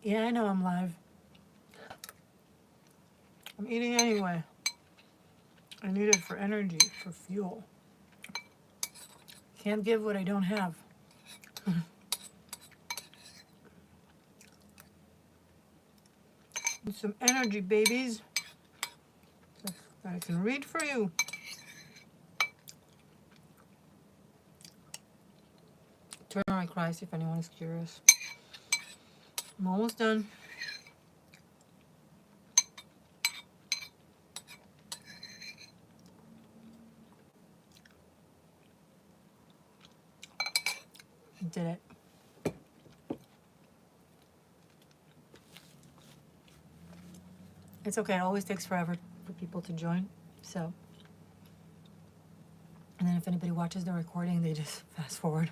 Yeah, I know I'm live. I'm eating anyway. I need it for energy, for fuel. Can't give what I don't have. Need some energy, babies. So I can read for you. Turn on my Christ if anyone is curious. I'm almost done. Did it. It's okay. It always takes forever for people to join. So, and then if anybody watches the recording, they just fast forward.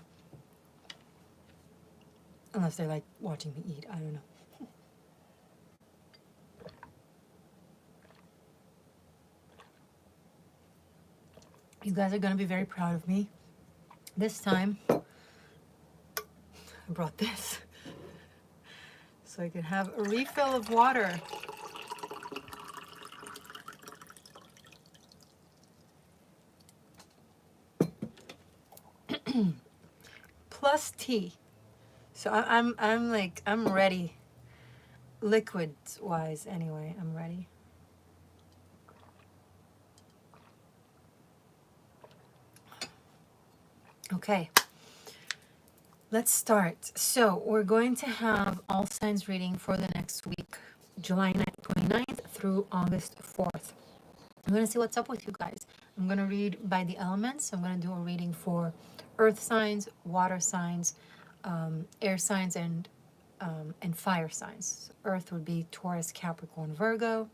Unless they like watching me eat. I don't know. You guys are going to be very proud of me. This time, I brought this. So I can have a refill of water. Plus tea. So I'm ready. Liquids wise anyway, I'm ready. Okay. Let's start. So we're going to have all signs reading for the next week, July 29th through August 4th. I'm going to see what's up with you guys. I'm going to read by the elements. I'm going to do a reading for earth signs, water signs, air signs, and fire signs. So earth would be Taurus, Capricorn, Virgo.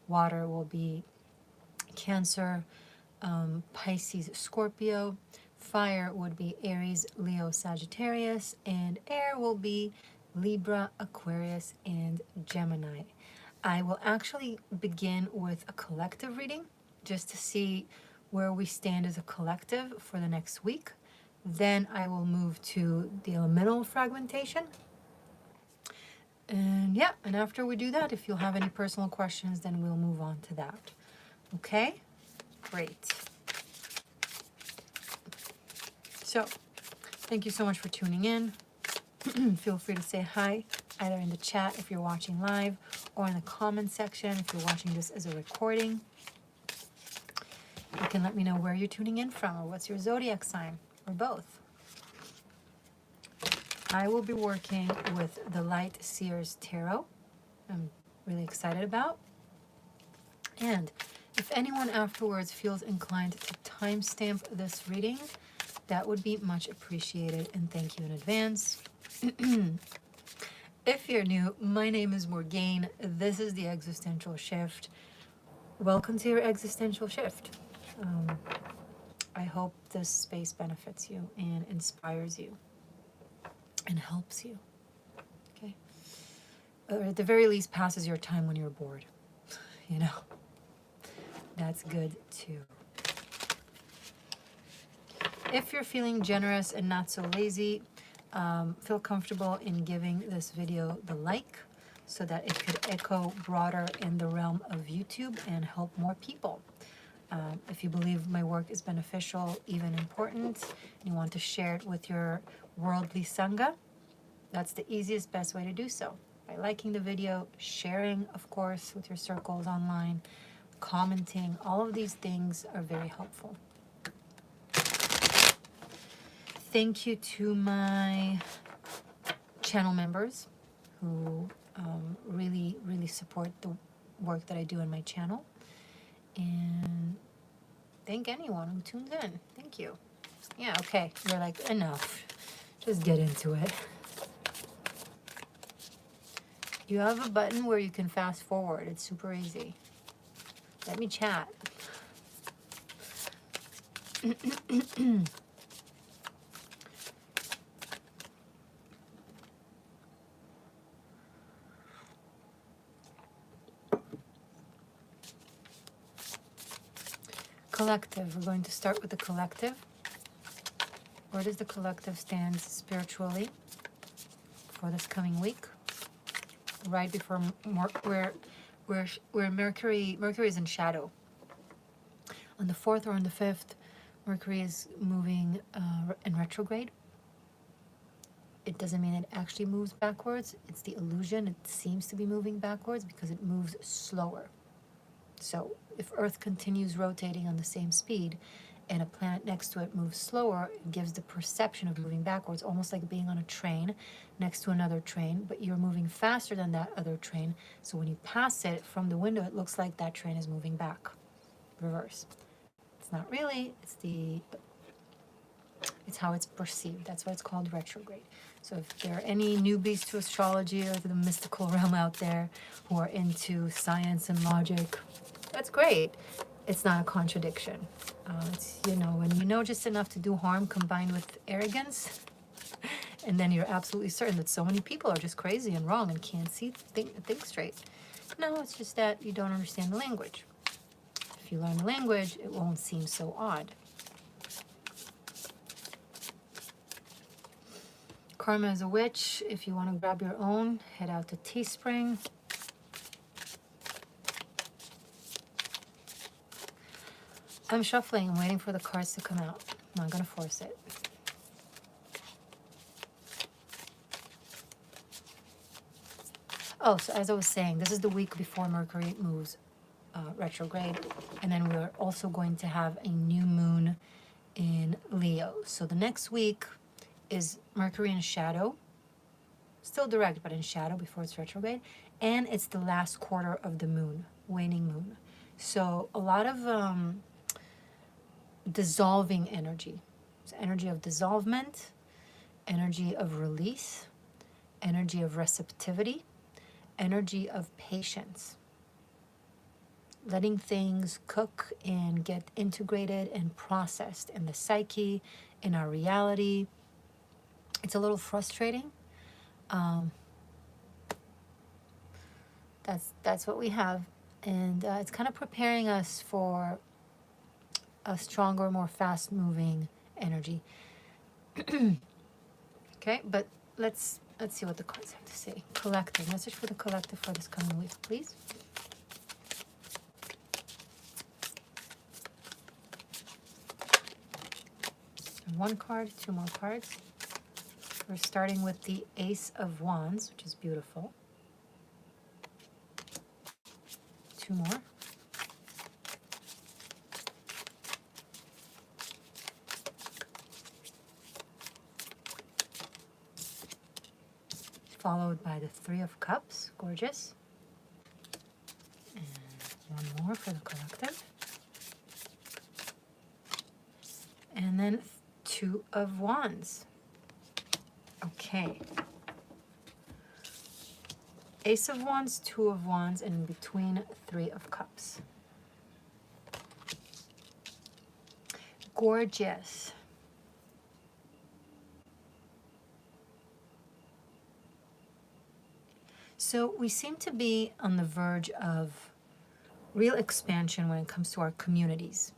Water will be Cancer, Pisces, Scorpio. Fire would be Aries, Leo, Sagittarius. And air will be Libra, Aquarius, and Gemini. I will actually begin with a collective reading just to see where we stand as a collective for the next week. Then I will move to the elemental fragmentation. And yeah, and after we do that, if you'll have any personal questions, then we'll move on to that. Okay? Great. So, thank you so much for tuning in. Feel free to say hi, either in the chat if you're watching live, or in the comment section if you're watching this as a recording. You can let me know where you're tuning in from, or what's your zodiac sign, or both. I will be working with the Light Seers Tarot. I'm really excited about. And if anyone afterwards feels inclined to timestamp this reading, that would be much appreciated, and thank you in advance. If you're new, my name is Morgainne. This is the Existential Shift. Welcome to your Existential Shift. I hope this space benefits you and inspires you and helps you. Okay? Or at the very least, passes your time when you're bored. You know? That's good too. If you're feeling generous and not so lazy, feel comfortable in giving this video the like so that it could echo broader in the realm of YouTube and help more people. If you believe my work is beneficial, even important, and you want to share it with your worldly sangha, that's the easiest, best way to do so. By liking the video, sharing, of course, with your circles online, commenting, all of these things are very helpful. Thank you to my channel members who really, really support the work that I do in my channel. And thank anyone who tunes in. Thank you. Yeah, okay. You're like, enough. Just get into it. You have a button where you can fast forward. It's super easy. Let me chat. Collective. We're going to start with the collective. Where does the collective stand spiritually for this coming week? right before where Mercury is in shadow. On the 4th or on the 5th, Mercury is moving in retrograde. It doesn't mean it actually moves backwards. It's the illusion. It seems to be moving backwards because it moves slower. So if Earth continues rotating on the same speed and a planet next to it moves slower, it gives the perception of moving backwards, almost like being on a train next to another train, but you're moving faster than that other train. So when you pass it from the window, it looks like that train is moving back, reverse. It's not really, it's how it's perceived. That's why it's called retrograde. So if there are any newbies to astrology or the mystical realm out there who are into science and logic, that's great. It's not a contradiction. It's, you know, when you know just enough to do harm combined with arrogance, and then you're absolutely certain that so many people are just crazy and wrong and can't think straight. No, it's just that you don't understand the language. If you learn the language, it won't seem so odd. Karma is a Witch. If you want to grab your own, head out to Teespring. I'm shuffling. I'm waiting for the cards to come out. I'm not going to force it. Oh, so as I was saying, this is the week before Mercury moves retrograde. And then we're also going to have a new moon in Leo. So the next week is Mercury in shadow. Still direct, but in shadow before it's retrograde. And it's the last quarter of the moon, waning moon. So a lot of dissolving energy. It's energy of dissolvement, energy of release, energy of receptivity, energy of patience. Letting things cook and get integrated and processed in the psyche, in our reality. It's a little frustrating. That's what we have. And it's kind of preparing us for a stronger, more fast-moving energy. Okay, but let's see what the cards have to say. Collective. Message for the collective for this coming week, please. And one card, two more cards. We're starting with the Ace of Wands, which is beautiful. Two more. Followed by the Three of Cups, gorgeous. And one more for the collective. And then Two of Wands. Okay. Ace of Wands, Two of Wands, and in between, Three of Cups. Gorgeous. So we seem to be on the verge of real expansion when it comes to our communities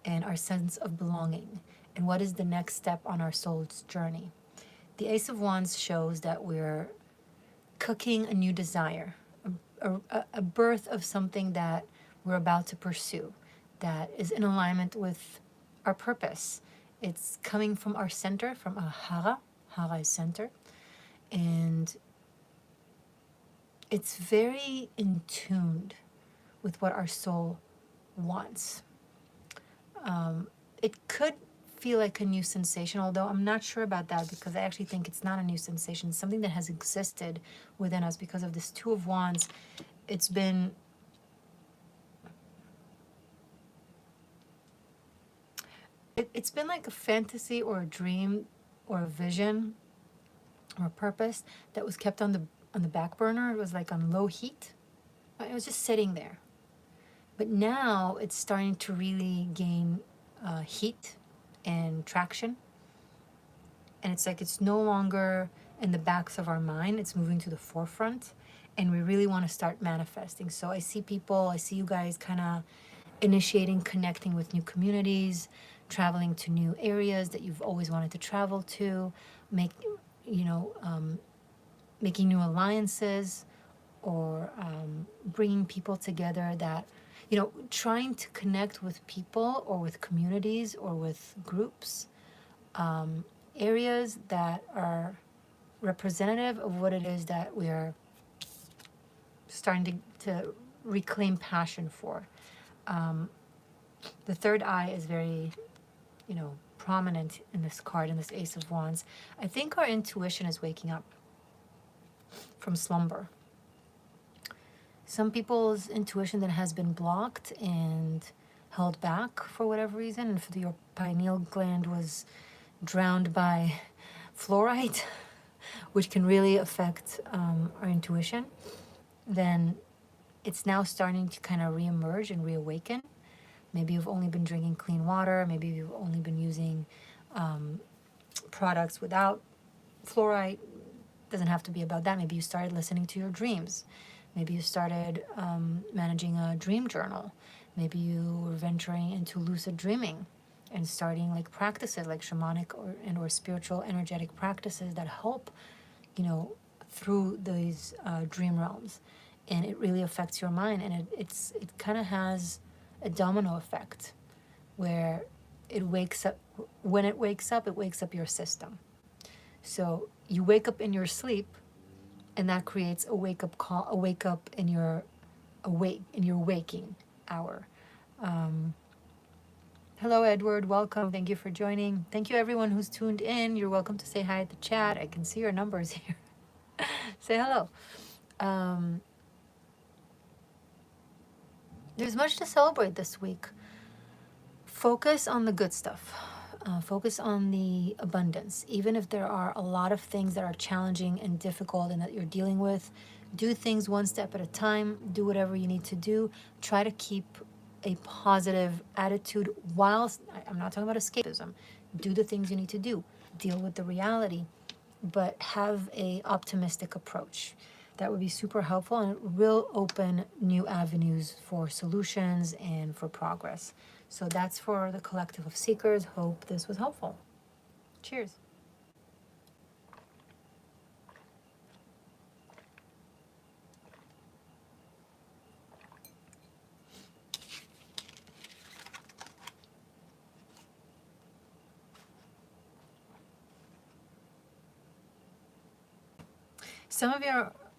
and our sense of belonging and what is the next step on our soul's journey. The Ace of Wands shows that we're cooking a new desire, a birth of something that we're about to pursue that is in alignment with our purpose. It's coming from our center, from a hara. Hara is center. And it's very in tune with what our soul wants. It could feel like a new sensation, although I'm not sure about that because I actually think it's not a new sensation. It's something that has existed within us because of this Two of Wands. It's been it's been like a fantasy or a dream or a vision or a purpose that was kept on the back burner. It was like on low heat. It was just sitting there. But now it's starting to really gain heat and traction. And it's like it's no longer in the backs of our mind. It's moving to the forefront. And we really want to start manifesting. So I see you guys kind of initiating, connecting with new communities, traveling to new areas that you've always wanted to travel to, making new alliances, or bringing people together that, trying to connect with people or with communities or with groups, areas that are representative of what it is that we are starting to reclaim passion for. The third eye is very, prominent in this card, in this Ace of Wands. I think our intuition is waking up from slumber. Some people's intuition that has been blocked and held back for whatever reason, and if your pineal gland was drowned by fluoride, which can really affect our intuition, then it's now starting to kind of reemerge and reawaken. Maybe you've only been drinking clean water. Maybe you've only been using products without fluoride. Doesn't have to be about that. Maybe you started listening to your dreams. Maybe you started managing a dream journal. Maybe you were venturing into lucid dreaming and starting like practices like shamanic or spiritual energetic practices that help, through these dream realms. And it really affects your mind, and it kind of has a domino effect where it wakes up. When it wakes up your system. So you wake up in your sleep, and that creates a wake up in your waking hour. Hello, Edward. Welcome. Thank you for joining. Thank you, everyone who's tuned in. You're welcome to say hi at the chat. I can see your numbers here. Say hello. There's much to celebrate this week. Focus on the good stuff. Focus on the abundance. Even if there are a lot of things that are challenging and difficult and that you're dealing with, do things one step at a time. Do whatever you need to do. Try to keep a positive attitude whilst, I'm not talking about escapism. Do the things you need to do. Deal with the reality, but have a optimistic approach. That would be super helpful, and it will open new avenues for solutions and for progress. So that's for the collective of seekers. Hope this was helpful. Cheers.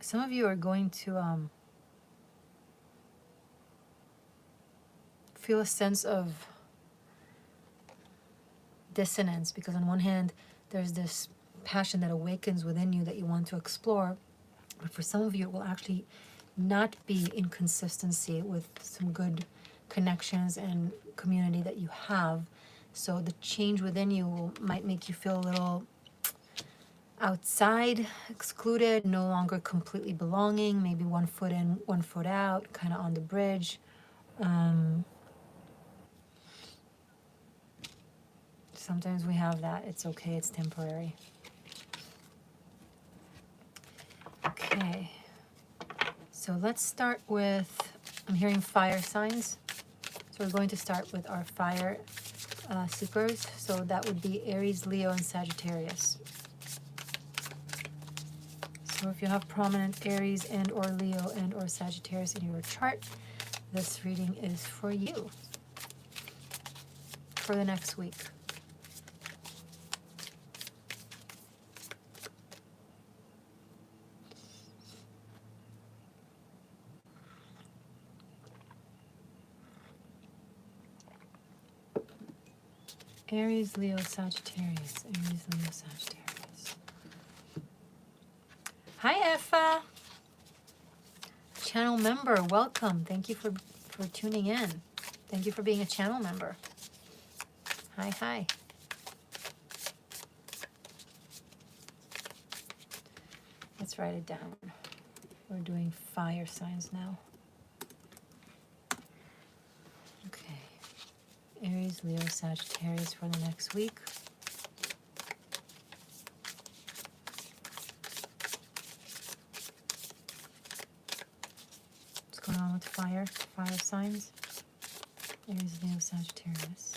Some of you are going to feel a sense of dissonance, because on one hand there's this passion that awakens within you that you want to explore, but for some of you it will actually not be in consistency with some good connections and community that you have. So the change within you might make you feel a little outside, excluded, no longer completely belonging, maybe 1 foot in, 1 foot out, kind of on the bridge. Sometimes we have that. It's okay. It's temporary. Okay. So let's start with, I'm hearing fire signs. So we're going to start with our fire seekers. So that would be Aries, Leo, and Sagittarius. So if you have prominent Aries and or Leo and or Sagittarius in your chart, this reading is for you for the next week. Aries, Leo, Sagittarius. Aries, Leo, Sagittarius. Hi, Effa. Channel member, welcome. Thank you for tuning in. Thank you for being a channel member. Hi, hi. Let's write it down. We're doing fire signs now. Okay. Aries, Leo, Sagittarius for the next week. What's going on with fire signs? Aries, Leo, Sagittarius.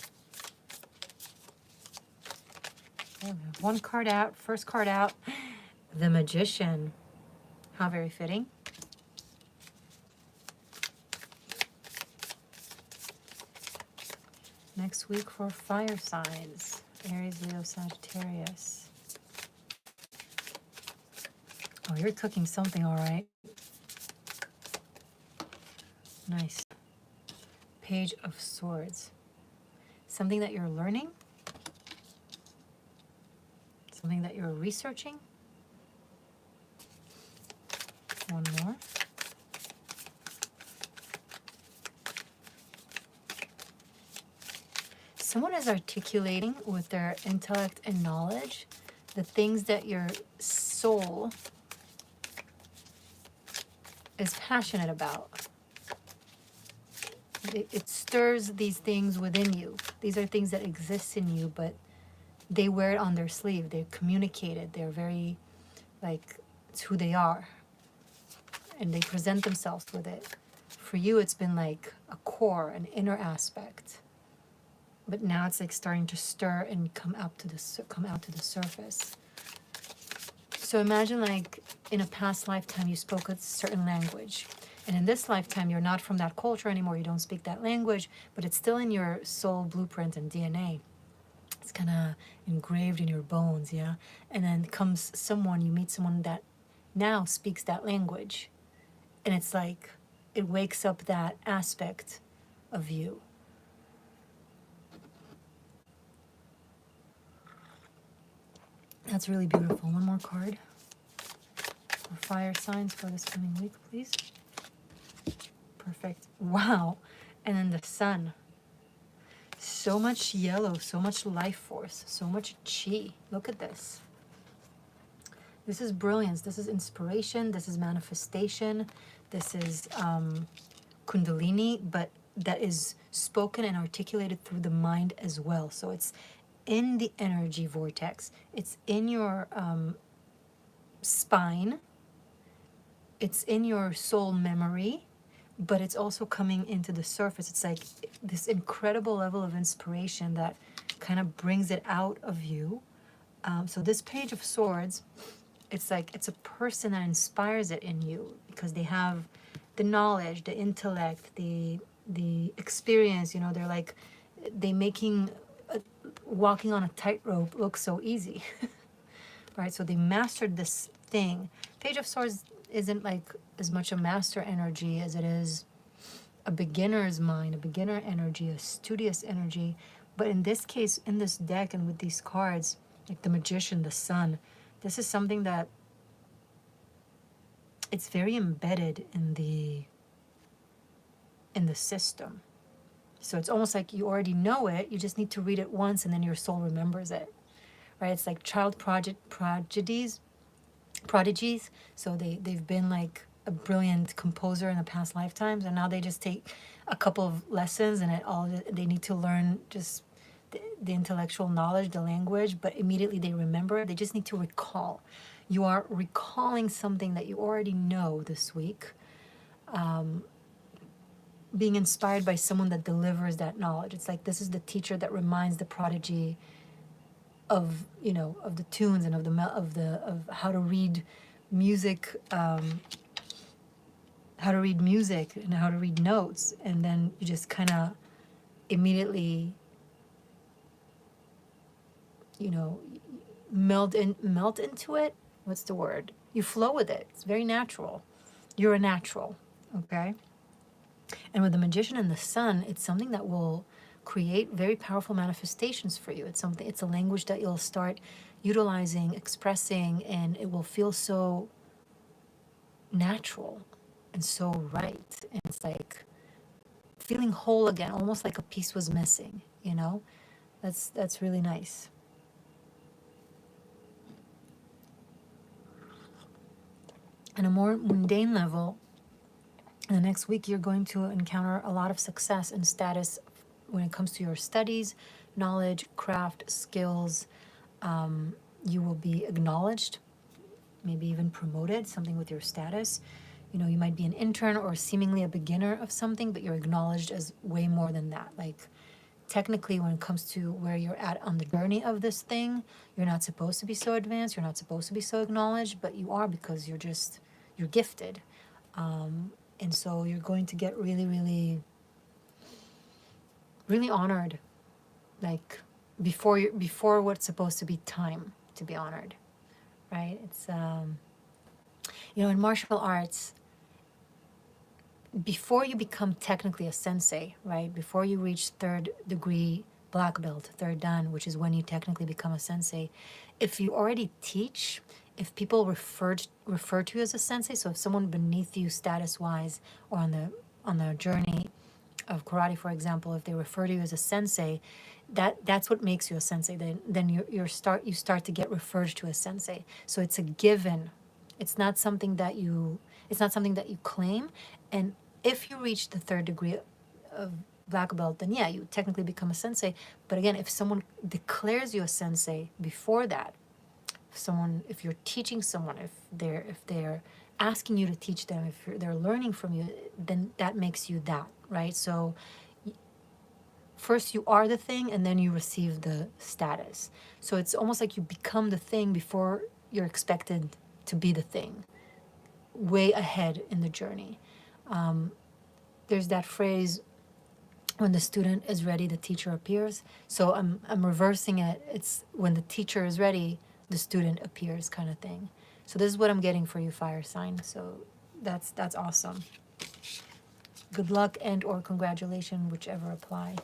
Okay, we have one card out, first card out, the Magician. How very fitting. Next week for fire signs. Aries, Leo, Sagittarius. Oh, you're cooking something, all right. Nice. Page of Swords. Something that you're learning. Something that you're researching. One more. Someone is articulating with their intellect and knowledge the things that your soul is passionate about. It stirs these things within you. These are things that exist in you, but they wear it on their sleeve. They communicate it. They're very, like, it's who they are. And they present themselves with it. For you, it's been like a core, an inner aspect. But now it's like starting to stir and come out to the surface. So imagine, like, in a past lifetime you spoke a certain language, and in this lifetime you're not from that culture anymore. You don't speak that language, but it's still in your soul blueprint and DNA. It's kind of engraved in your bones, yeah. And then comes someone, you meet someone that now speaks that language, and it's like it wakes up that aspect of you. That's really beautiful. One more card for fire signs for this coming week, please. Perfect. Wow. And then the sun. So much yellow, so much life force, so much chi. Look at this. This is brilliance. This is inspiration. This is manifestation. This is kundalini, but that is spoken and articulated through the mind as well. So it's in the energy vortex. It's in your spine. It's in your soul memory, but it's also coming into the surface. It's like this incredible level of inspiration that kind of brings it out of you. So this Page of Swords, it's like it's a person that inspires it in you because they have the knowledge, the intellect, the experience. You know, they're like they making walking on a tightrope look so easy. Right? So they mastered this thing. Page of Swords isn't like as much a master energy as it is a beginner's mind, a beginner energy, a studious energy. But in this case, in this deck and with these cards, like the Magician, the Sun, this is something that it's very embedded in the system. So it's almost like you already know it, you just need to read it once and then your soul remembers it. Right? It's like child prodigies. So they've been like a brilliant composer in the past lifetimes, and now they just take a couple of lessons and they need to learn just the intellectual knowledge, the language, but immediately they remember it. They just need to recall. You are recalling something that you already know this week, being inspired by someone that delivers that knowledge. It's like this is the teacher that reminds the prodigy of, you know, of the tunes and of how to read music, and how to read notes, and then you just kind of immediately, you know, melt into it. What's the word? You flow with it. It's very natural. You're a natural, okay? And with the Magician and the Sun, it's something that will create very powerful manifestations for you. It's a language that you'll start utilizing, expressing, and it will feel so natural and so right. And it's like feeling whole again, almost like a piece was missing, you know? That's really nice. On a more mundane level, in the next week, you're going to encounter a lot of success and status when it comes to your studies, knowledge, craft, skills. You will be acknowledged, maybe even promoted, something with your status. You know, you might be an intern or seemingly a beginner of something, but you're acknowledged as way more than that. Like, technically, when it comes to where you're at on the journey of this thing, you're not supposed to be so advanced, you're not supposed to be so acknowledged, but you are, because you're gifted. And so you're going to get really, really, really honored like before what's supposed to be time to be honored, right? It's in martial arts, before you become technically a sensei, right? Before you reach third degree black belt, third dan, which is when you technically become a sensei, if you already teach, if people refer to you as a sensei, so if someone beneath you status wise or on the journey of karate, for example, if they refer to you as a sensei, that's what makes you a sensei. Then you start to get referred to as sensei. So it's a given. It's not something that you claim. And if you reach the third degree of black belt, then yeah, you technically become a sensei. But again, if someone declares you a sensei before that, if you're teaching someone, if they're asking you to teach them, if they're learning from you, then that makes you that, right? So first you are the thing, and then you receive the status. So it's almost like you become the thing before you're expected to be the thing, way ahead in the journey. There's that phrase, when the student is ready, the teacher appears. So I'm reversing it. It's when the teacher is ready, the student appears, kind of thing. So this is what I'm getting for you, fire sign. So that's awesome. Good luck and or congratulations, whichever apply.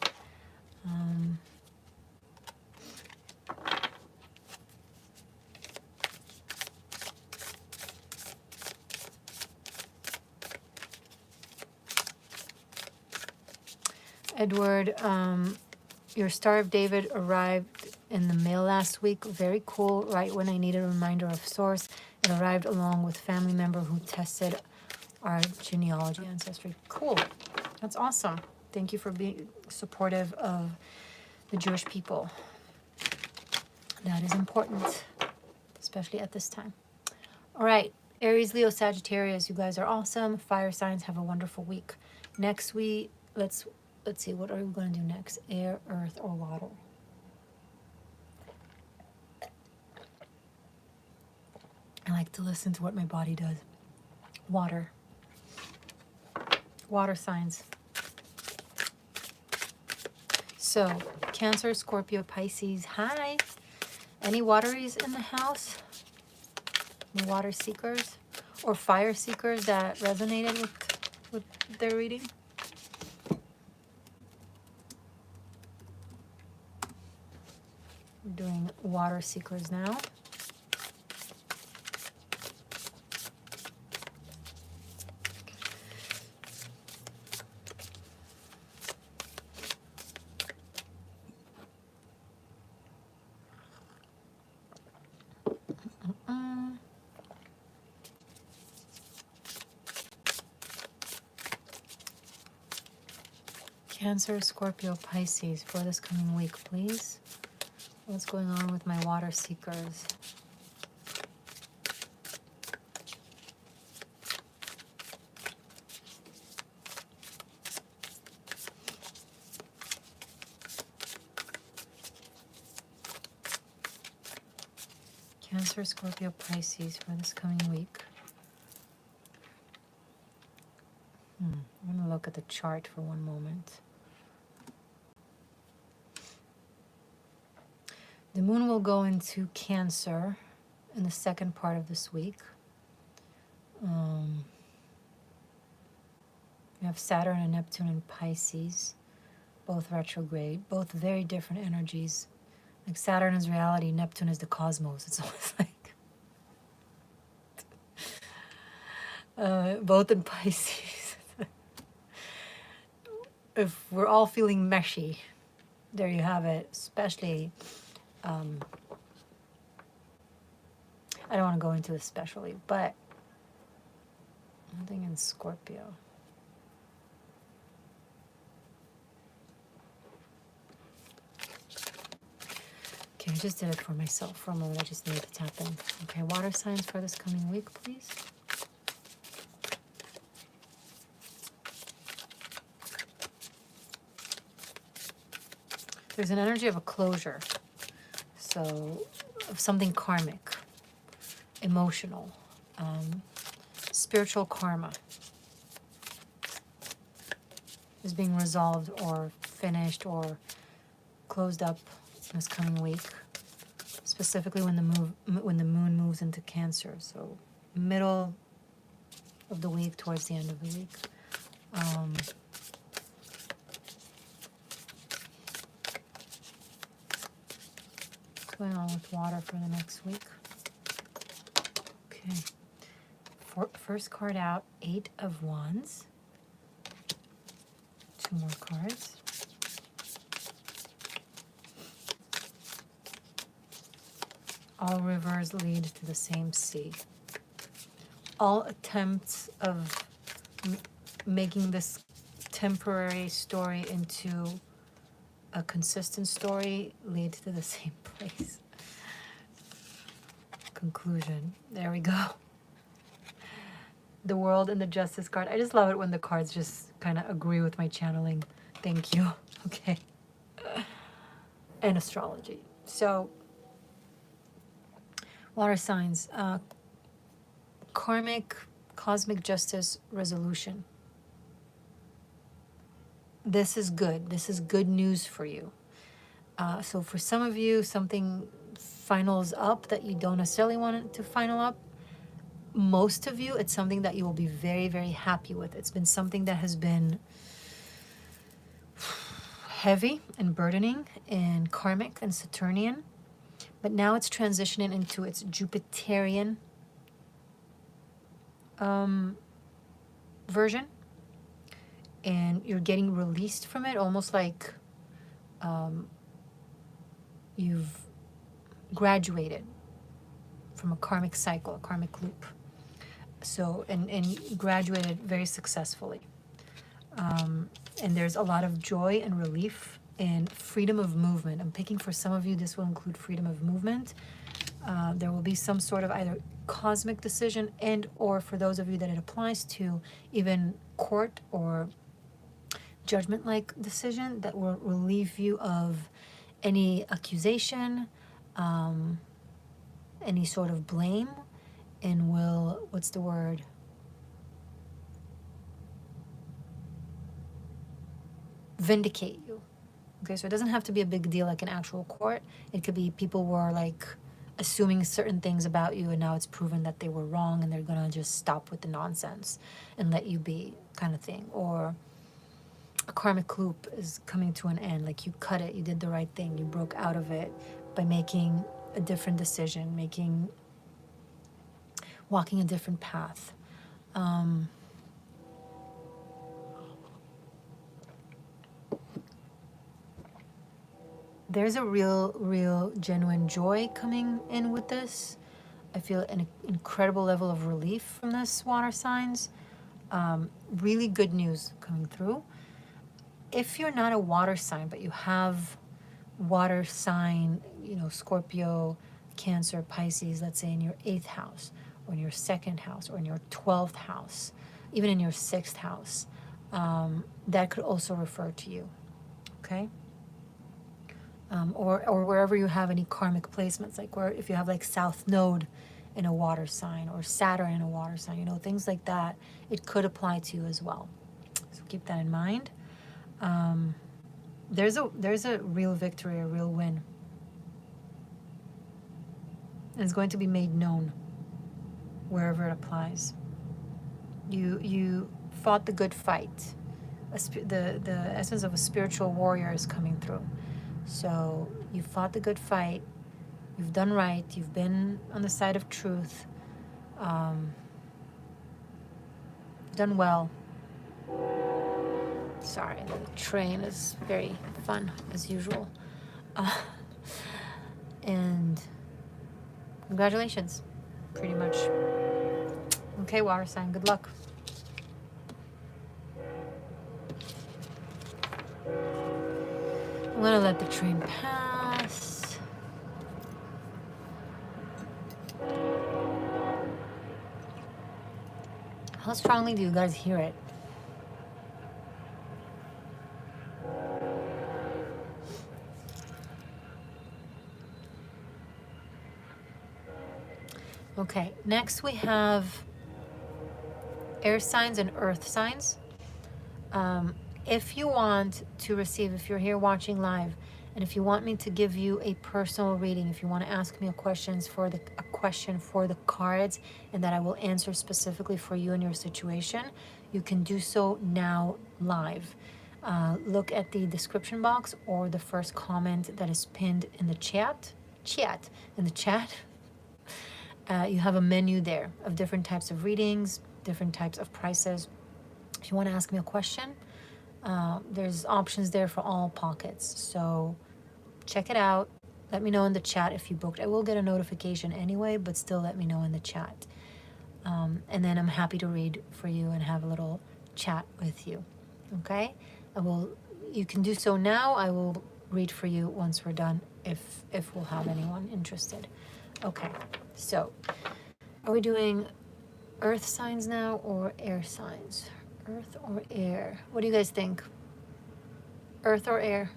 Edward, your Star of David arrived in the mail last week. Very cool. Right when I needed a reminder of source, it arrived along with family member who tested our genealogy ancestry. Cool. That's awesome. Thank you for being supportive of the Jewish people. That is important, especially at this time. All right, Aries, Leo, Sagittarius, you guys are awesome. Fire signs, have a wonderful week. Next week, let's see, what are we going to do next? Air, earth, or water? I like to listen to what my body does. Water. Water signs. So, Cancer, Scorpio, Pisces. Hi. Any wateries in the house? Any water seekers or fire seekers that resonated with their reading? We're doing water seekers now. Cancer, Scorpio, Pisces for this coming week, please. What's going on with my water seekers? Cancer, Scorpio, Pisces for this coming week. I'm going to look at the chart for one moment. The moon will go into Cancer in the second part of this week. We have Saturn and Neptune in Pisces, both retrograde, both very different energies. Like Saturn is reality, Neptune is the cosmos. It's almost like both in Pisces. If we're all feeling meshy, there you have it. Especially, I don't want to go into especially, but nothing in Scorpio. Okay, I just did it for myself for a moment. I just needed to tap in. Okay, water signs for this coming week, please. There's an energy of a closure. So, of something karmic, emotional, spiritual karma is being resolved or finished or closed up this coming week, specifically when the moon moves into Cancer. So middle of the week towards the end of the week. What's going on with water for the next week? Okay. First card out, 8 of Wands. 2 more cards. All rivers lead to the same sea. All attempts of making this temporary story into a consistent story lead to the same place. Conclusion. There we go. The World and the Justice card. I just love it when the cards just kind of agree with my channeling. Thank you. Okay. And astrology. So, water signs. Karmic, cosmic justice resolution. This is good. This is good news for you. So for some of you, something finals up that you don't necessarily want it to final up. Most of you, it's something that you will be very, very happy with. It's been something that has been heavy and burdening and karmic and Saturnian. But now it's transitioning into its Jupiterian version. And you're getting released from it, almost like you've graduated from a karmic cycle, a karmic loop. So, and graduated very successfully. And there's a lot of joy and relief and freedom of movement. I'm picking for some of you, this will include freedom of movement. There will be some sort of either cosmic decision and or for those of you that it applies to, even court or judgment-like decision that will relieve you of any accusation, any sort of blame, and will, what's the word? Vindicate you. Okay, so it doesn't have to be a big deal like an actual court. It could be people were like assuming certain things about you and now it's proven that they were wrong and they're gonna just stop with the nonsense and let you be, kind of thing. Or a karmic loop is coming to an end, like you cut it, you did the right thing, you broke out of it by making a different decision, walking a different path. There's a real genuine joy coming in with this. I feel an incredible level of relief from this, water signs. Really good news coming through. If you're not a water sign, but you have water sign, Scorpio, Cancer, Pisces, let's say in your 8th house, or in your 2nd house, or in your 12th house, even in your 6th house, that could also refer to you, okay? Or wherever you have any karmic placements, like where if you have like South Node in a water sign, or Saturn in a water sign, things like that, it could apply to you as well. So keep that in mind. There's a real victory, a real win. And it's going to be made known wherever it applies. You fought the good fight. The essence of a spiritual warrior is coming through. So you fought the good fight. You've done right. You've been on the side of truth. Done well. Sorry, the train is very fun as usual. And congratulations, pretty much. Okay, water sign, good luck. I'm gonna let the train pass. How strongly do you guys hear it? Okay, next we have air signs and earth signs. If you want to receive, if you're here watching live And if you want me to give you a personal reading, if you want to ask me a question for the cards and that I will answer specifically for you and your situation, you can do so now live. Look at the description box or the first comment that is pinned in the chat. In the chat. You have a menu there of different types of readings, different types of prices. If you want to ask me a question, there's options there for all pockets. So check it out. Let me know in the chat if you booked. I will get a notification anyway, but still let me know in the chat. And then I'm happy to read for you and have a little chat with you. Okay? You can do so now. I will read for you once we're done if we'll have anyone interested. Okay. So, are we doing earth signs now or air signs? Earth or air? What do you guys think? Earth or air?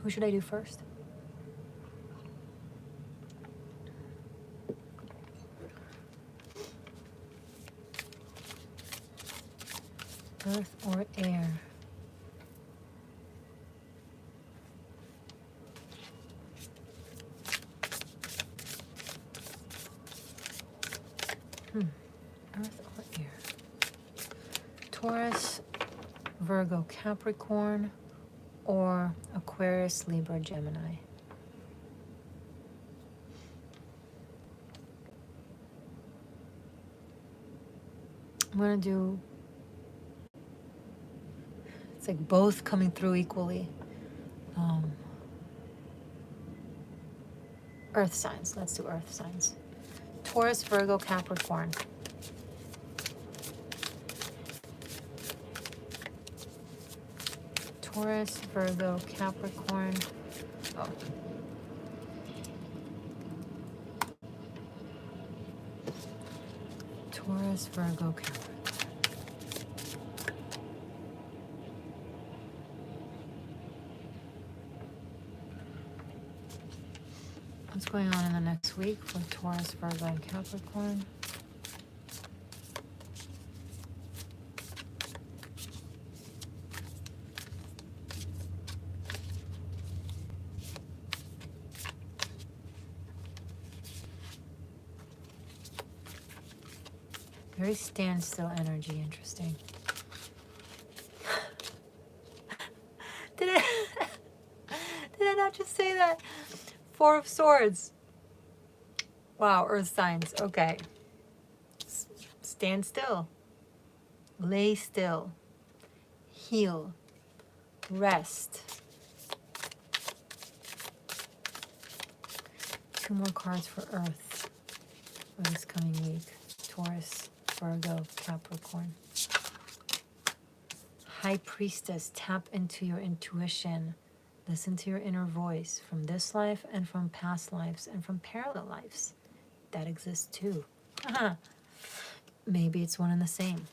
Who should I do first? Earth or air? Earth or air? Taurus, Virgo, Capricorn, or Aquarius, Libra, Gemini? I'm gonna do, it's like both coming through equally. Earth signs, let's do earth signs. Taurus, Virgo, Capricorn. Taurus, Virgo, Capricorn. Oh. Taurus, Virgo, Capricorn. What's going on in the next week for Taurus, Virgo, and Capricorn? Very standstill energy, interesting. Did I not just say that? Four of Swords. Wow, earth signs. Okay. Stand still. Lay still. Heal. Rest. Two more cards for Earth for this coming week. Taurus, Virgo, Capricorn. High Priestess, tap into your intuition. Listen to your inner voice from this life and from past lives and from parallel lives that exist too. Maybe it's one and the same.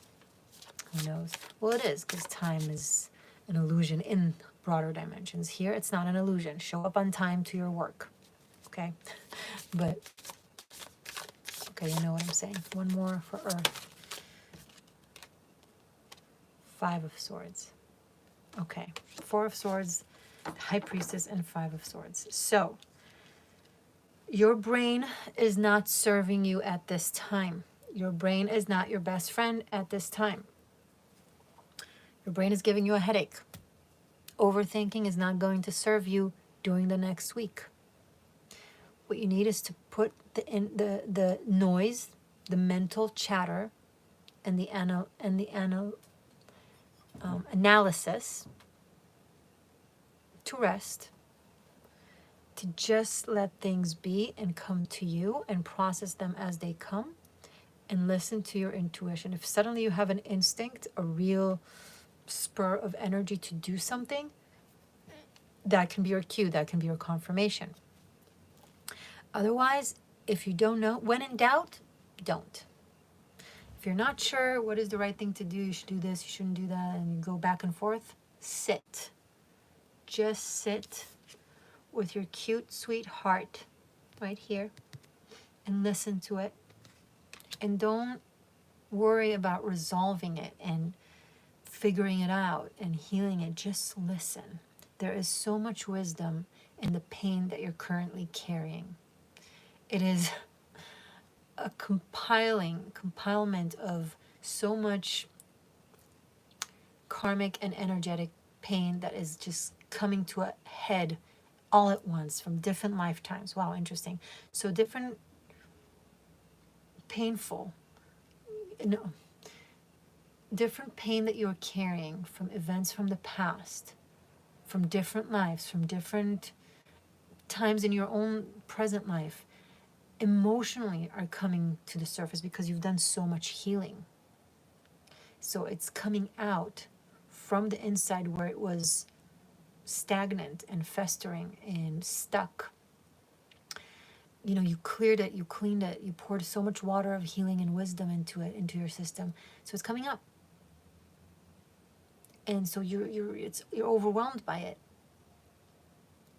Who knows? Well, it is, because time is an illusion in broader dimensions. Here, it's not an illusion. Show up on time to your work. Okay? But, okay, you know what I'm saying. One more for Earth. Five of Swords. Okay. Four of Swords, High Priestess, and Five of Swords. So, your brain is not serving you at this time. Your brain is not your best friend at this time. Your brain is giving you a headache. Overthinking is not going to serve you during the next week. What you need is to put the noise, the mental chatter, and the analysis to rest, to just let things be and come to you and process them as they come, and listen to your intuition. If suddenly you have an instinct, a real spur of energy to do something, that can be your cue, that can be your confirmation. Otherwise, if you don't know, when in doubt, don't. If you're not sure what is the right thing to do, you should do this, you shouldn't do that, and you go back and forth, sit. Just sit with your cute, sweet heart right here and listen to it. And don't worry about resolving it and figuring it out and healing it. Just listen. There is so much wisdom in the pain that you're currently carrying. It is a compilement of so much karmic and energetic pain that is just coming to a head all at once from different lifetimes. Wow, interesting. So different painful, no, different pain that you're carrying from events from the past, from different lives, from different times in your own present life, emotionally are coming to the surface because you've done so much healing. So it's coming out from the inside where it was stagnant and festering and stuck. You know, you cleared it, you cleaned it, you poured so much water of healing and wisdom into it, into your system. So it's coming up. And so you're overwhelmed by it.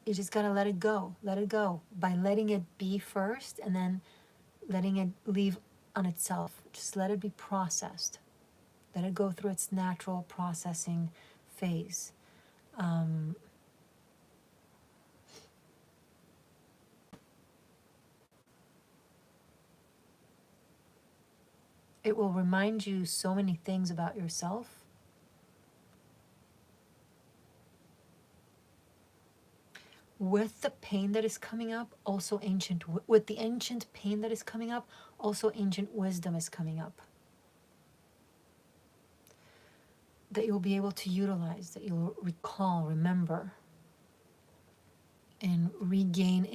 You just gotta let it go. Let it go by letting it be first, and then letting it leave on itself. Just let it be processed. Let it go through its natural processing phase. It will remind you so many things about yourself. With the pain that is coming up, also with the ancient pain that is coming up, also ancient wisdom is coming up. That you'll be able to utilize, that you'll recall, remember, and regain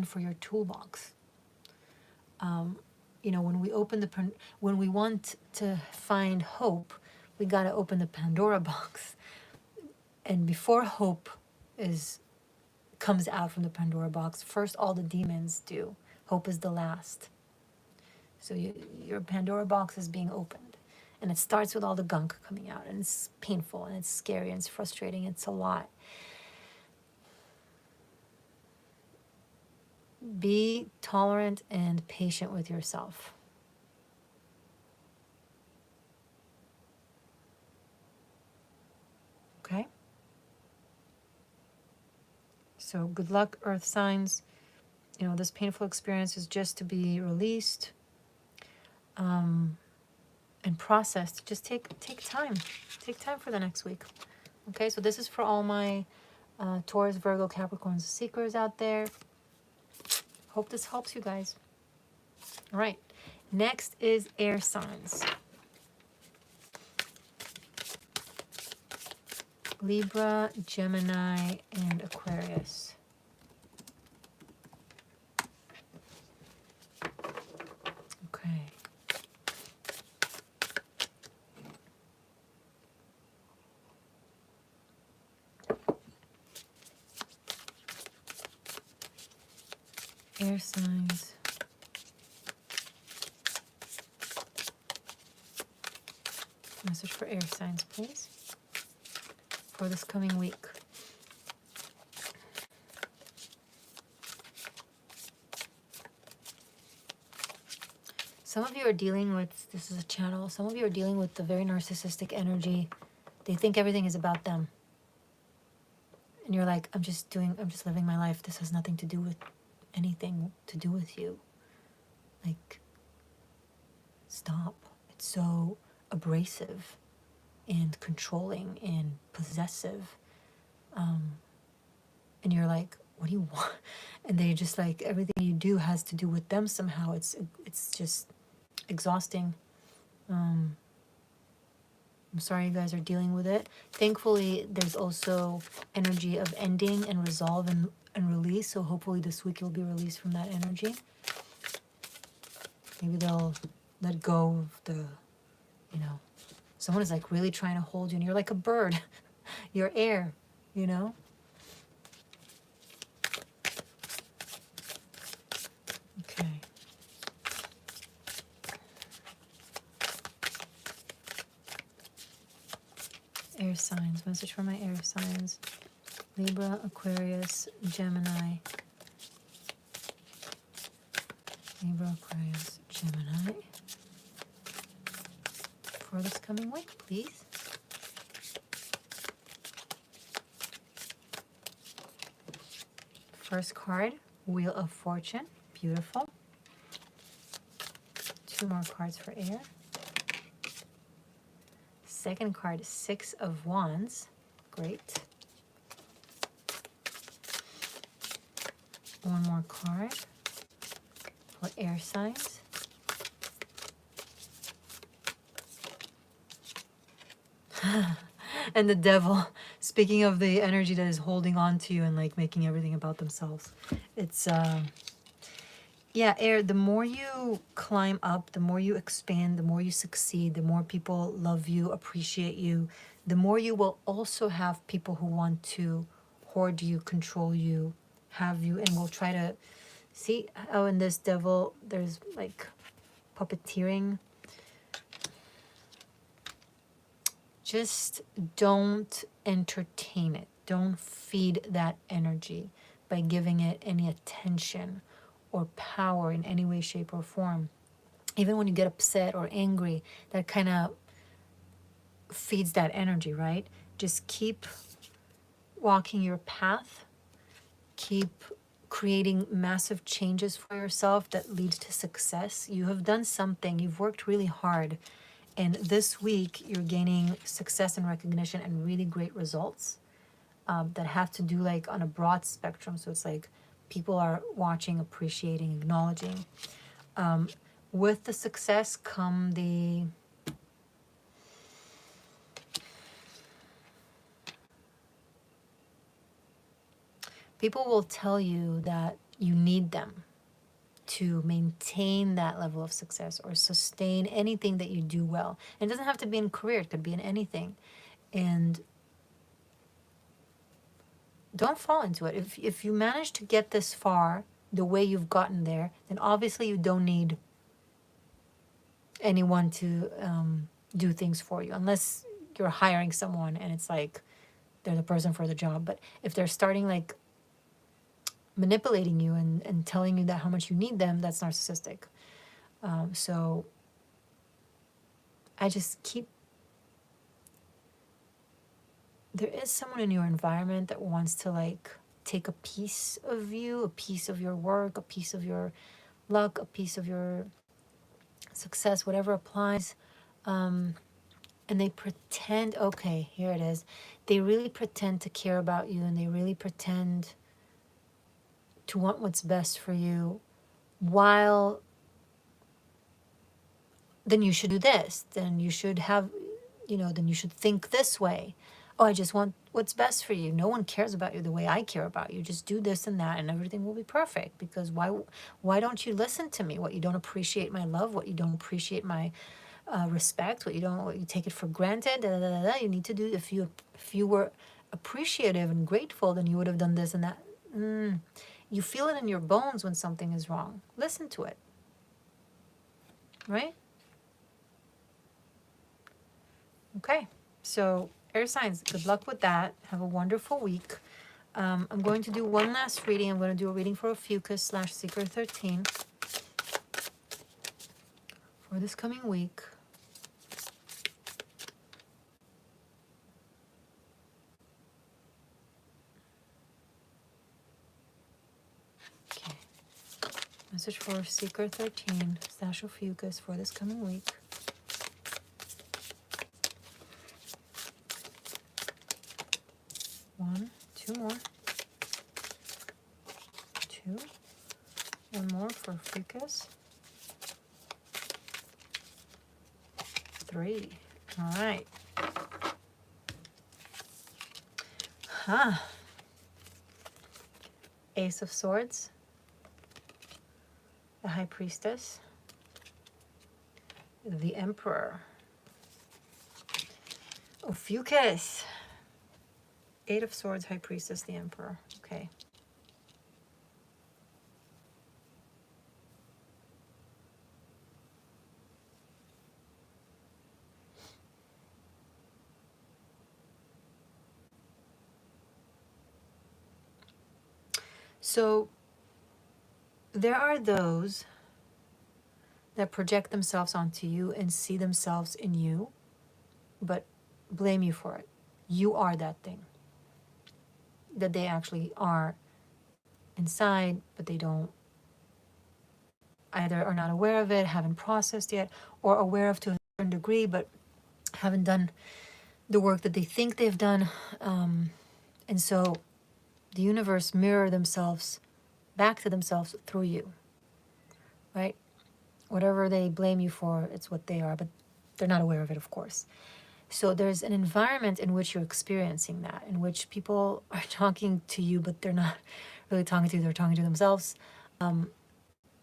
for your toolbox. You know, when we want to find hope, we got to open the Pandora box. And before hope comes out from the Pandora box, first all the demons do. Hope is the last. So your Pandora box is being opened. And it starts with all the gunk coming out. And it's painful, and it's scary, and it's frustrating. It's a lot. Be tolerant and patient with yourself. Okay? So good luck, earth signs. You know, this painful experience is just to be released and processed. Just take time. Take time for the next week. Okay, so this is for all my Taurus, Virgo, Capricorns, seekers out there. Hope this helps you guys. All right, next is air signs. Libra, Gemini, and Aquarius. Okay. Air signs. Message for air signs, please, for this coming week. Some of you are dealing with, this is a channel, some of you are dealing with the very narcissistic energy. They think everything is about them. And you're like, I'm just living my life. This has nothing to do with anything to do with you. Like, stop. It's so abrasive and controlling and possessive. And you're like, what do you want? And they just like, everything you do has to do with them somehow. It's just exhausting. I'm sorry you guys are dealing with it. Thankfully, there's also energy of ending and resolve and release. So hopefully this week you'll be released from that energy. Maybe they'll let go of the, you know, someone is like really trying to hold you and you're like a bird. You're air, you know? Okay. Air signs. Message for my air signs. Libra, Aquarius, Gemini. Libra, Aquarius, Gemini. For this coming week, please. First card, Wheel of Fortune. Beautiful. 2 more cards for air. Second card, Six of Wands. Great. One more card for air signs. And the Devil. Speaking of the energy that is holding on to you and like making everything about themselves. It's yeah, air, the more you climb up, the more you expand, the more you succeed, the more people love you, appreciate you, the more you will also have people who want to hoard you, control you, have you, and will try to see how in this Devil there's like puppeteering. Just don't entertain it. Don't feed that energy by giving it any attention or power in any way, shape, or form. Even when you get upset or angry, that kind of feeds that energy, right? Just keep walking your path. Keep creating massive changes for yourself that leads to success. You have done something. You've worked really hard. And this week, you're gaining success and recognition and really great results that have to do like on a broad spectrum. So it's like people are watching, appreciating, acknowledging. With the success come the people will tell you that you need them to maintain that level of success or sustain anything that you do well. And it doesn't have to be in career, it could be in anything. And don't fall into it. If you manage to get this far the way you've gotten there, then obviously you don't need anyone to do things for you, unless you're hiring someone and it's like they're the person for the job. But if they're starting like manipulating you and telling you that how much you need them, that's narcissistic. So I just keep, there is someone in your environment that wants to like take a piece of you, a piece of your work, a piece of your luck, a piece of your success, whatever applies. And they pretend, okay, here it is. They really pretend to care about you and they really pretend to want what's best for you, while then you should do this, then you should have, then you should think this way. Oh, I just want what's best for you. No one cares about you the way I care about you. Just do this and that and everything will be perfect. Because why don't you listen to me? What, you don't appreciate my love? What, you don't appreciate my respect? What, you take it for granted? Da, da, da, da. You need to do, if you were appreciative and grateful, then you would have done this and that. You feel it in your bones when something is wrong. Listen to it. Right? Okay. So, air signs, good luck with that. Have a wonderful week. I'm going to do one last reading. I'm going to do a reading for Ophiuchus / Seeker 13 for this coming week. Okay. Message for Seeker 13 / Ophiuchus for this coming week. One, two more. Two. One more for Ophiuchus. 3. All right. Ace of Swords. The High Priestess. The Emperor. Ophiuchus. 8 of Swords, High Priestess, the Emperor. Okay. So there are those that project themselves onto you and see themselves in you, but blame you for it. You are that thing that they actually are inside, but they don't, either are not aware of it, haven't processed yet, or aware of to a certain degree, but haven't done the work that they think they've done. And so the universe mirror themselves back to themselves through you, right? Whatever they blame you for, it's what they are, but they're not aware of it, of course. So there's an environment in which you're experiencing that, in which people are talking to you, but they're not really talking to you, they're talking to themselves.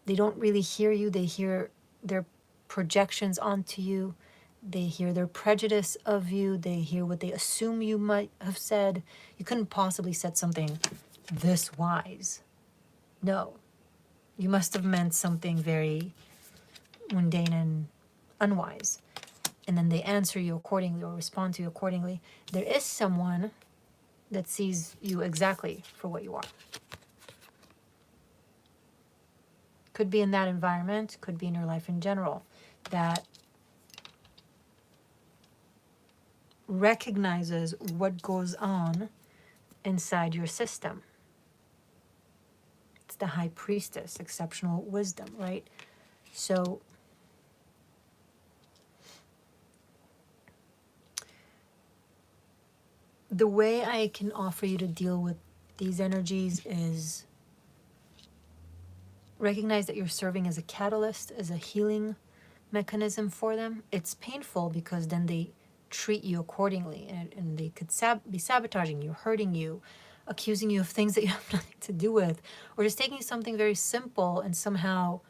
They don't really hear you, they hear their projections onto you, they hear their prejudice of you, they hear what they assume you might have said. You couldn't possibly said something this wise. No, you must have meant something very mundane and unwise. And then they answer you accordingly or respond to you accordingly. There is someone that sees you exactly for what you are. Could be in that environment, could be in your life in general, that recognizes what goes on inside your system. It's the high priestess, exceptional wisdom, right? So the way I can offer you to deal with these energies is recognize that you're serving as a catalyst, as a healing mechanism for them. It's painful because then they treat you accordingly, and they could be sabotaging you, hurting you, accusing you of things that you have nothing to do with, or just taking something very simple and somehow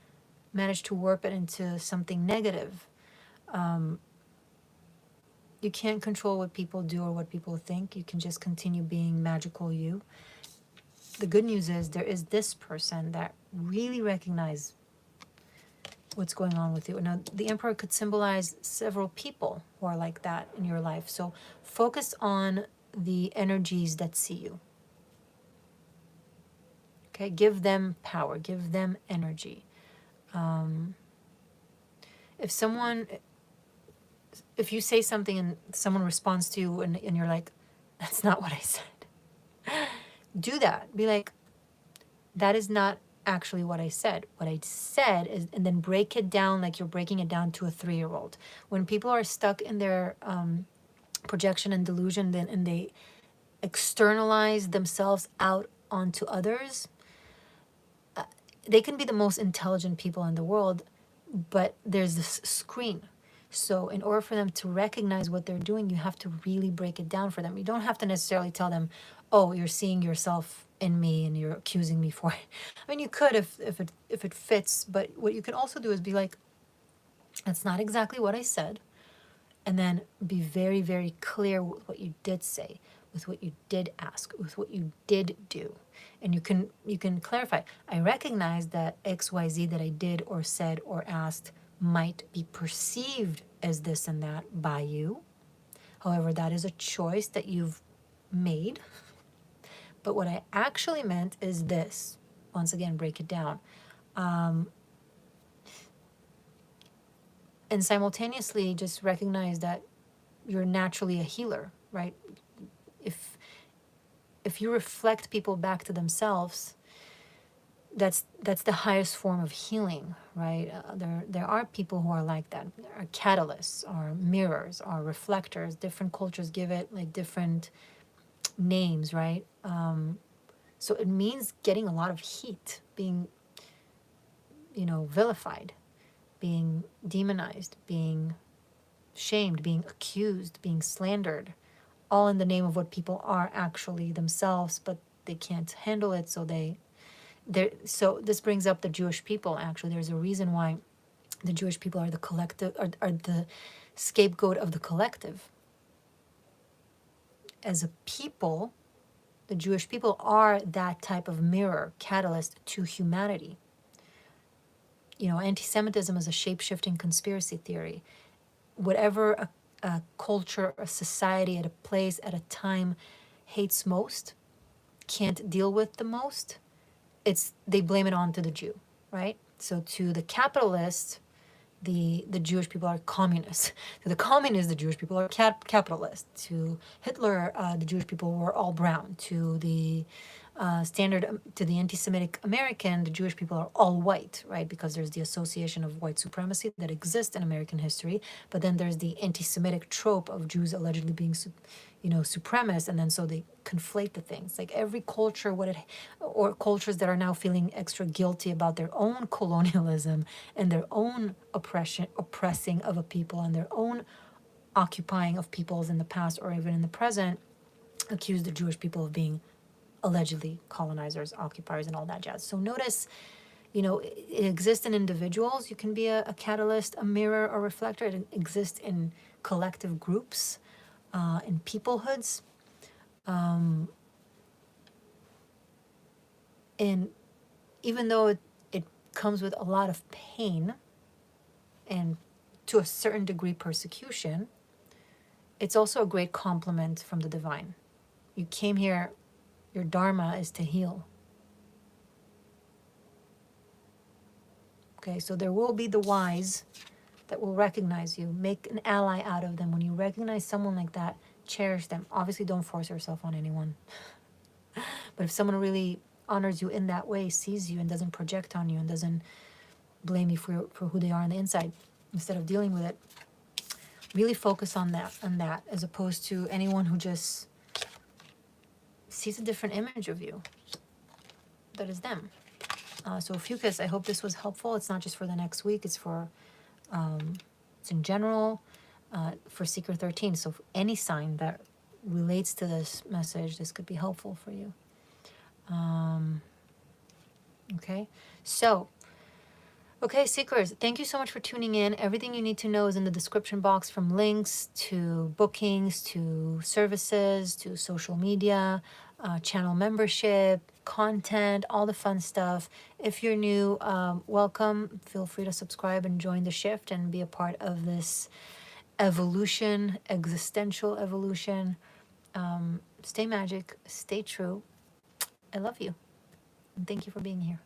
manage to warp it into something negative. You can't control what people do or what people think. You can just continue being magical you. The good news is there is this person that really recognizes what's going on with you. Now, the Emperor could symbolize several people who are like that in your life. So focus on the energies that see you. Okay, give them power, give them energy. If you say something and someone responds to you and you're like, that's not what I said. Do that. Be like, that is not actually what I said. What I said is, and then break it down like you're breaking it down to a 3-year-old. When people are stuck in their projection and delusion, then and they externalize themselves out onto others, they can be the most intelligent people in the world, but there's this screen. So in order for them to recognize what they're doing, you have to really break it down for them. You don't have to necessarily tell them, oh, you're seeing yourself in me and you're accusing me for it. I mean, you could if it fits, but what you can also do is be like, that's not exactly what I said. And then be very, very clear with what you did say, with what you did ask, with what you did do. And you can clarify, I recognize that XYZ that I did or said or asked might be perceived as this and that by you. However, that is a choice that you've made. But what I actually meant is this. Once again, break it down. And simultaneously just recognize that you're naturally a healer, right? If you reflect people back to themselves, that's the highest form of healing, right? There are people who are like that. There are catalysts, or mirrors, or reflectors. Different cultures give it like different names, right? So it means getting a lot of heat, being, vilified, being demonized, being shamed, being accused, being slandered, all in the name of what people are actually themselves, but they can't handle it, so this brings up the Jewish people. Actually, there's a reason why the Jewish people are the collective, are the scapegoat of the collective. As a people, the Jewish people are that type of mirror, catalyst to humanity. Anti-Semitism is a shape-shifting conspiracy theory. Whatever a culture, a society, at a place, at a time hates most, can't deal with the most, they blame it on to the Jew, right? So to the capitalists, the Jewish people are communists. To the communists, the Jewish people are capitalists. To Hitler, the Jewish people were all brown. To the standard to the anti-Semitic American, the Jewish people are all white, right? Because there's the association of white supremacy that exists in American history, but then there's the anti-Semitic trope of Jews allegedly being, supremacist, and then so they conflate the things. Like every culture, or cultures that are now feeling extra guilty about their own colonialism and their own oppressing of a people, and their own occupying of peoples in the past or even in the present, accuse the Jewish people of being allegedly colonizers, occupiers, and all that jazz. So notice, it exists in individuals. You can be a catalyst, a mirror, a reflector. It exists in collective groups, in peoplehoods. And even though it comes with a lot of pain and to a certain degree persecution, it's also a great compliment from the divine. You came here, your dharma is to heal. Okay, so there will be the wise that will recognize you. Make an ally out of them. When you recognize someone like that, cherish them. Obviously, don't force yourself on anyone. But if someone really honors you in that way, sees you and doesn't project on you and doesn't blame you for who they are on the inside, instead of dealing with it, really focus on that, as opposed to anyone who just sees a different image of you. That is them. So Fucus, I hope this was helpful. It's not just for the next week. It's it's in general, for Seeker 13. So any sign that relates to this message, this could be helpful for you. Okay. So, okay, Seekers, thank you so much for tuning in. Everything you need to know is in the description box, from links to bookings to services to social media, channel membership, content, all the fun stuff. If you're new, welcome. Feel free to subscribe and join the shift and be a part of this evolution, existential evolution. Stay magic, stay true. I love you. And thank you for being here.